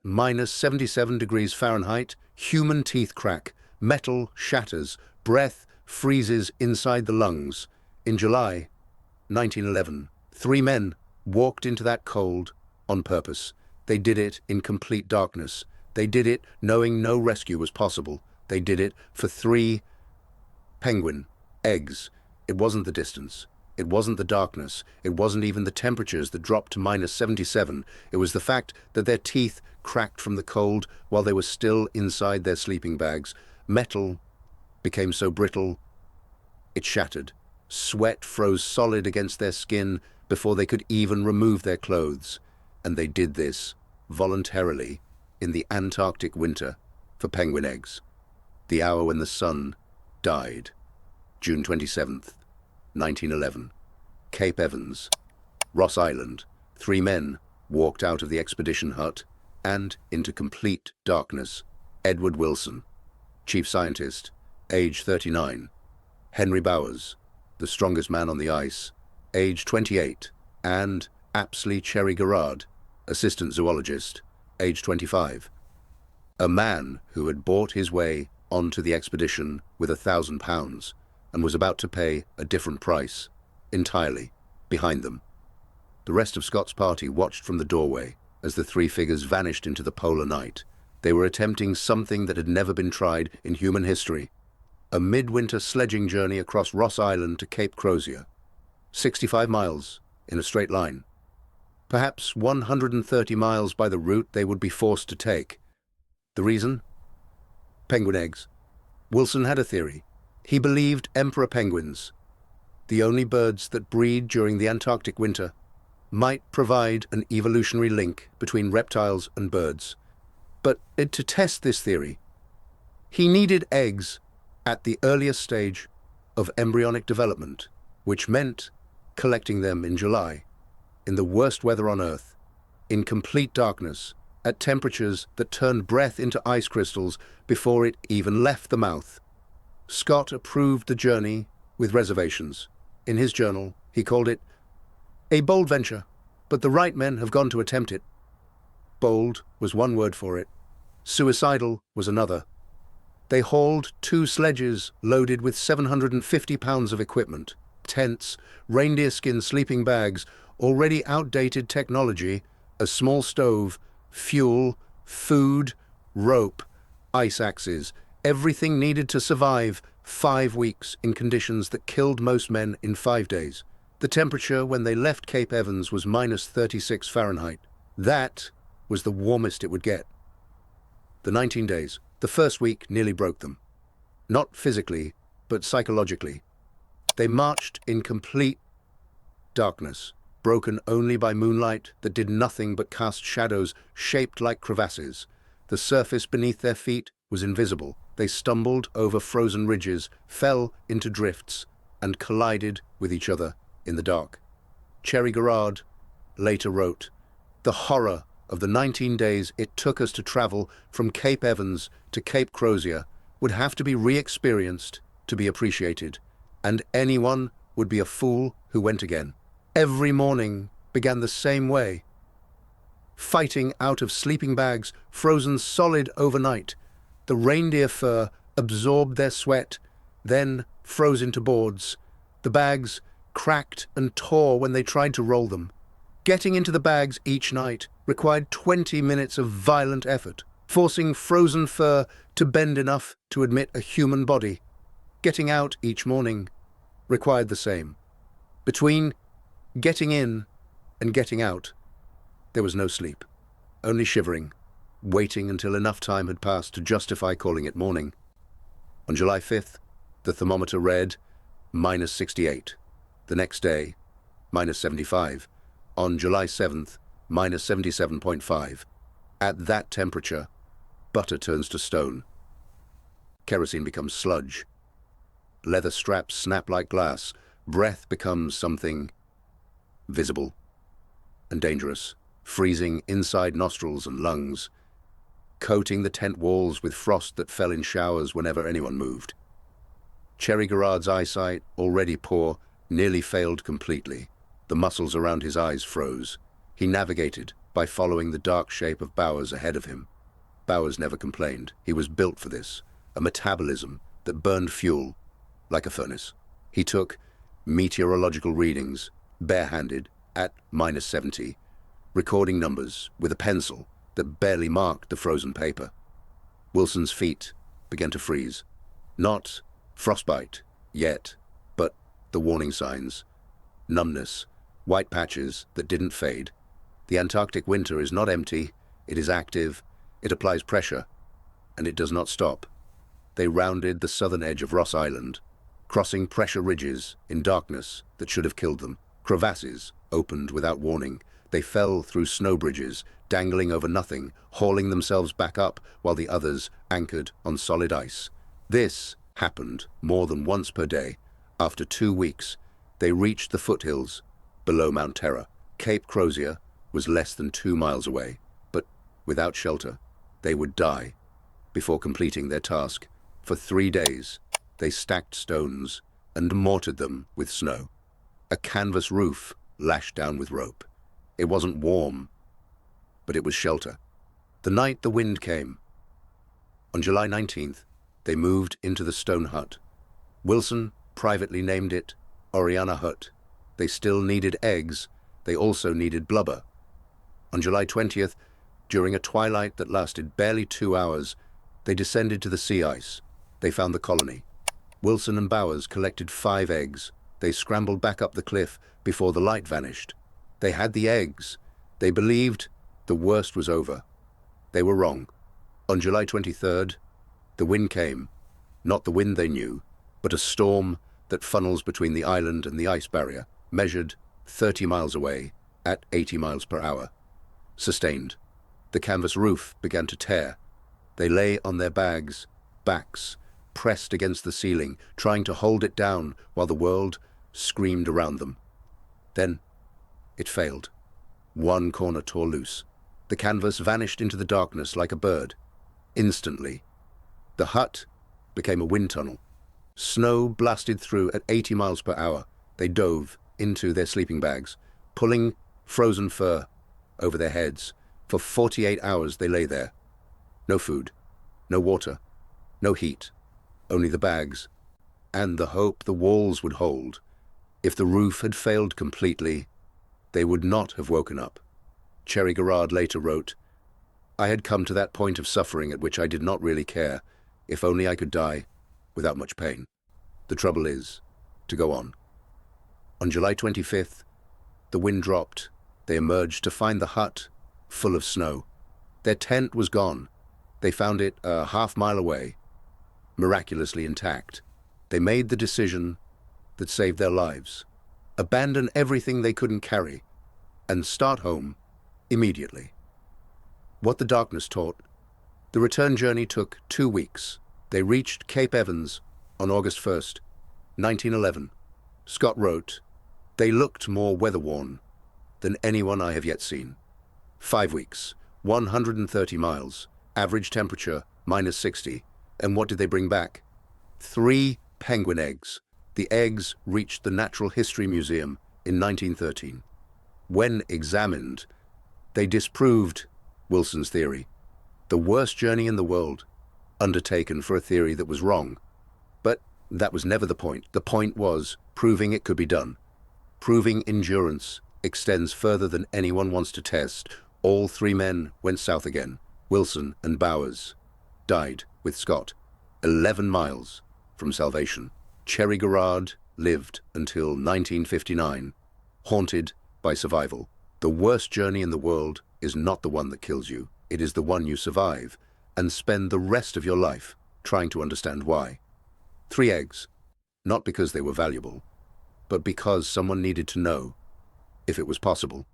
minus 77 degrees Fahrenheit, human teeth crack, metal shatters, breath freezes inside the lungs. In July 1911, 3 men walked into that cold on purpose. They did it in complete darkness. They did it knowing no rescue was possible. They did it for 3 penguin eggs. It wasn't the distance. It wasn't the darkness. It wasn't even the temperatures that dropped to minus 77. It was the fact that their teeth cracked from the cold while they were still inside their sleeping bags. Metal became so brittle, it shattered. Sweat froze solid against their skin before they could even remove their clothes. And they did this voluntarily in the Antarctic winter for penguin eggs. The hour when the sun died. June 27th, 1911. Cape Evans, Ross Island. 3 men walked out of the expedition hut and into complete darkness. Edward Wilson, chief scientist, age 39. Henry Bowers, the strongest man on the ice, age 28. And Apsley Cherry-Garrard, assistant zoologist, age 25. A man who had bought his way onto the expedition with £1,000 and was about to pay a different price, entirely, behind them. The rest of Scott's party watched from the doorway as the 3 figures vanished into the polar night. They were attempting something that had never been tried in human history, a midwinter sledging journey across Ross Island to Cape Crozier, 65 miles in a straight line. Perhaps 130 miles by the route they would be forced to take. The reason? Penguin eggs. Wilson had a theory. He believed emperor penguins, the only birds that breed during the Antarctic winter, might provide an evolutionary link between reptiles and birds. But to test this theory, he needed eggs at the earliest stage of embryonic development, which meant collecting them in July, in the worst weather on Earth, in complete darkness, at temperatures that turned breath into ice crystals before it even left the mouth. Scott approved the journey with reservations. In his journal, he called it a bold venture, but the right men have gone to attempt it. Bold was one word for it. Suicidal was another. They hauled 2 sledges loaded with 750 pounds of equipment, tents, reindeer skin sleeping bags, already outdated technology, a small stove, fuel, food, rope, ice axes, everything needed to survive 5 weeks in conditions that killed most men in 5 days. The temperature when they left Cape Evans was minus 36 Fahrenheit. That was the warmest it would get. The 19 days, the first week nearly broke them. Not physically, but psychologically. They marched in complete darkness, broken only by moonlight that did nothing but cast shadows shaped like crevasses. The surface beneath their feet was invisible. They stumbled over frozen ridges, fell into drifts, and collided with each other in the dark. Cherry-Garrard later wrote, "The horror of the 19 days it took us to travel from Cape Evans to Cape Crozier would have to be re-experienced to be appreciated, and anyone would be a fool who went again." Every morning began the same way. Fighting out of sleeping bags frozen solid overnight, the reindeer fur absorbed their sweat, then froze into boards. The bags cracked and tore when they tried to roll them. Getting into the bags each night required 20 minutes of violent effort, forcing frozen fur to bend enough to admit a human body. Getting out each morning required the same. Between getting in and getting out, there was no sleep, only shivering, waiting until enough time had passed to justify calling it morning. On July 5th, the thermometer read minus 68. The next day, minus 75. On July 7th, minus 77.5. At that temperature, butter turns to stone. Kerosene becomes sludge. Leather straps snap like glass. Breath becomes something visible and dangerous, freezing inside nostrils and lungs, coating the tent walls with frost that fell in showers whenever anyone moved. Cherry-Garrard's eyesight, already poor, nearly failed completely. The muscles around his eyes froze. He navigated by following the dark shape of Bowers ahead of him. Bowers never complained. He was built for this, a metabolism that burned fuel like a furnace. He took meteorological readings, barehanded, at -70, recording numbers with a pencil that barely marked the frozen paper. Wilson's feet began to freeze. Not frostbite yet, but the warning signs. Numbness, white patches that didn't fade. The Antarctic winter is not empty, it is active, it applies pressure, and it does not stop. They rounded the southern edge of Ross Island, crossing pressure ridges in darkness that should have killed them. Crevasses opened without warning. They fell through snow bridges, dangling over nothing, hauling themselves back up while the others anchored on solid ice. This happened more than once per day. After 2 weeks, they reached the foothills below Mount Terra. Cape Crozier was less than 2 miles away, but without shelter, they would die before completing their task. For 3 days, they stacked stones and mortared them with snow. A canvas roof lashed down with rope. It wasn't warm, but it was shelter. The night the wind came. On July 19th, they moved into the stone hut. Wilson privately named it Oriana Hut. They still needed eggs. They also needed blubber. On July 20th, during a twilight that lasted barely 2 hours, they descended to the sea ice. They found the colony. Wilson and Bowers collected 5 eggs. They scrambled back up the cliff before the light vanished. They had the eggs. They believed the worst was over. They were wrong. On July 23rd, the wind came. Not the wind they knew, but a storm that funnels between the island and the ice barrier, measured 30 miles away at 80 miles per hour. Sustained. The canvas roof began to tear. They lay on their backs, pressed against the ceiling, trying to hold it down while the world screamed around them. Then it failed. One corner tore loose. The canvas vanished into the darkness like a bird. Instantly, the hut became a wind tunnel. Snow blasted through at 80 miles per hour. They dove into their sleeping bags, pulling frozen fur over their heads. For 48 hours they lay there. No food, no water, no heat, only the bags, and the hope the walls would hold. If the roof had failed completely, they would not have woken up. Cherry-Garrard later wrote, "I had come to that point of suffering at which I did not really care, if only I could die without much pain. The trouble is to go on." On July 25th, the wind dropped. They emerged to find the hut full of snow. Their tent was gone. They found it a half-mile away, miraculously intact. They made the decision that saved their lives. Abandon everything they couldn't carry and start home immediately. What the darkness taught. The return journey took 2 weeks. They reached Cape Evans on August 1st, 1911. Scott wrote, "They looked more weather-worn than anyone I have yet seen. 5 weeks, 130 miles, average temperature -60. And what did they bring back? 3 penguin eggs. The eggs reached the Natural History Museum in 1913. When examined, they disproved Wilson's theory. The worst journey in the world, undertaken for a theory that was wrong. But that was never the point. The point was proving it could be done. Proving endurance extends further than anyone wants to test. All 3 men went south again. Wilson and Bowers died with Scott, 11 miles from salvation. Cherry-Garrard lived until 1959, haunted by survival. The worst journey in the world is not the one that kills you. It is the one you survive and spend the rest of your life trying to understand why. 3 eggs, not because they were valuable, but because someone needed to know if it was possible.